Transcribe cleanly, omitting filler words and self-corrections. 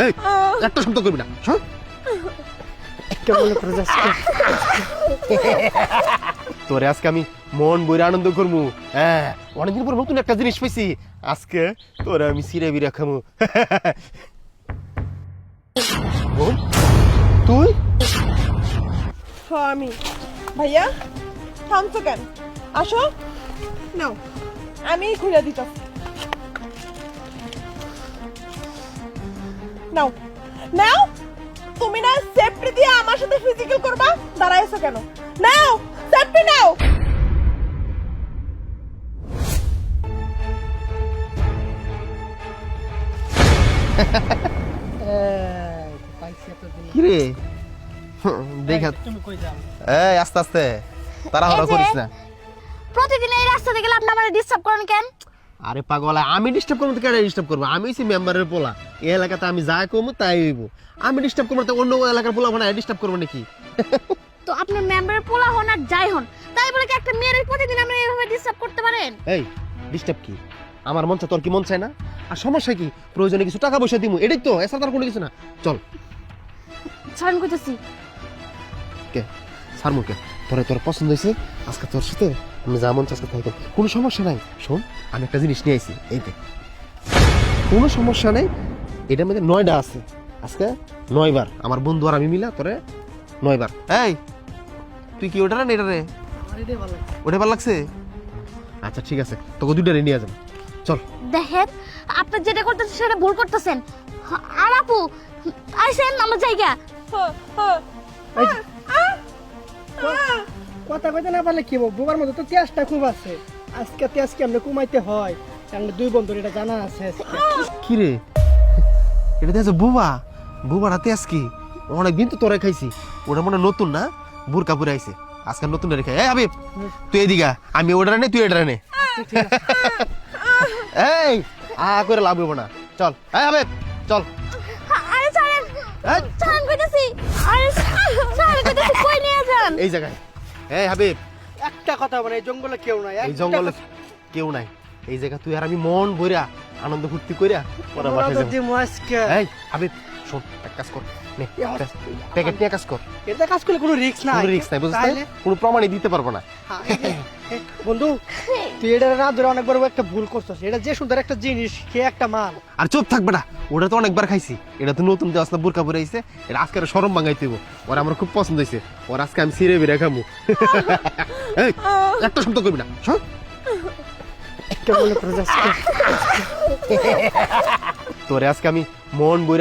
এই একটা শব্দ করবি না, শোন। একটা বলে করে যাচ্ছে। তোরে আজকে আমি মন বইরা আনন্দ করবো। হ্যাঁ, অনেকদিন পর নতুন একটা জিনিস পাইছি। আজকে তোরে আমি সিরে বিরা খামু। বোন, তুই? আমি ভাইয়া থামছো কেন? আসো নাও, আমি খুলে দিত। নাও নাও, তুমি না সেফটি দিয়ে আমার সাথে ফিজিক্যাল করবা, দাঁড়াইছো কেন? নাও সেফটি নাও। পাইছি এতদিন। কি রে? দেখা তুমি কই যাও? এই আস্তে আস্তে, তাড়াহুড়া করিস না। প্রতিদিন এই রাস্তা থেকে আপনি আমারে ডিস্টার্ব করেন কেন? আরে পাগল, আমি ডিস্টার্ব করবো তো কেন ডিস্টার্ব করবো? আমি হচ্ছি মেম্বারের পোলা, এই এলাকাতে আমি যা কমু তাই হইব। আমি ডিস্টার্ব করবো তো অন্য এলাকার পোলা বানায় ডিস্টার্ব করবো নাকি? তো আপনি মেম্বারের পোলা হন আর যাই হন, তাই বলে কি একটা মেয়ের প্রতিদিন আপনি এইভাবে ডিস্টার্ব করতে পারেন? এই ডিস্টার্ব কি? আমার মন চায়, তোর কি মন চায় না? আর সমস্যা কি? প্রয়োজনে কিছু টাকা পয়সা দিমু, এটাই তো, এছাড়া তার কোনো কিছু না। চল। ছাড়েন কইতেছি। কে সার মুখে তোরে, তোর পছন্দ হয়েছে, আজকে তোর সাথে আমি যা মন চায় আজকে তাই করব। কোনো সমস্যা নাই। শোন, আমি একটা জিনিস নিয়ে আইছি, এই দেখ। কোনো সমস্যা নেই, এটার মধ্যে 9টা আছে। আজকে 9 বার আমার বন্ধু আর আমি মিলা তোরে 9 বার। এই তুই কি ওটা না এটা রে? আমার এটাই ভালো লাগছে। ওটা ভালো লাগছে? আচ্ছা ঠিক আছে, তোকে দুইটারে নিয়ে যাবো, চল। দেখেন, আপনি যেটা করতেছেন সেটা ভুল করতেছেন। আর আপু আইছেন আমার জায়গা। এই যে, কথা কইতে না পারলে কি হবো? বোবার মধ্যে তো তেজটা খুব আছে। আজকে তেজ কেমনে কমাইতে হয় আমরা দুই বন্ধুর এটা জানা আছে আজকে। কি রে, এটা দেখছো বুবা? বুবার হাতে আজকে অনেকদিন তো তোরে খাইছি, ওটা মনে হয় নতুন না, বুরকা পুরে আইছে, আজকে নতুন রেখে। এই হাবিব, তুই এদিকে আয়। আমি ওটা নে, তুই এটা নে। আচ্ছা, ঠিক আছে। এই করে লাভ হইব না, চল। এই হাবিব চল। আরে ছাড়েন, এই, ছাড়েন কইতেছি। আরে ছাড়েন কইতেছি, কই নিয়ে যান? এই জায়গায়। এই হাবিব, একটা কথা মানে এই জঙ্গলে কেউ নাই। এই জঙ্গলে কেউ নাই, এই জায়গা তুই আর আমি মন ভইরা আনন্দ ফুর্তি কইরা পরে বাসায় যাবো। এই হাবিব শোন, এক কাজ কর, নে প্যাকেট নিয়ে কাজ কর। এটা কাজ করলে কোনো রিস্ক নাই। কোনো রিস্ক নাই, বুঝছিস? তাইলে? কোনো প্রমাণই দিতে পারবো না। বন্ধু, তুই এটা না ধরে অনেক বড় একটা ভুল করছিস। এটা যে সুন্দর একটা জিনিস, খেয়ে একটা মাল। আর চুপ থাক বেটা, ওটা তো অনেকবার খাইছি, এটা তো নতুন দেওয়া আসলে বুরকা পরে আইছে, এটা আজকে আর শরম ভাঙাইতে হইব। ওর আমার খুব পছন্দ হয়েছে, ওর আজকে আমি সিরে বেড়ে খামু। এই একটা শব্দ করবি না, শোন। একটা বলে করে যাচ্ছে। তোরে আজকে আমি মন বইরা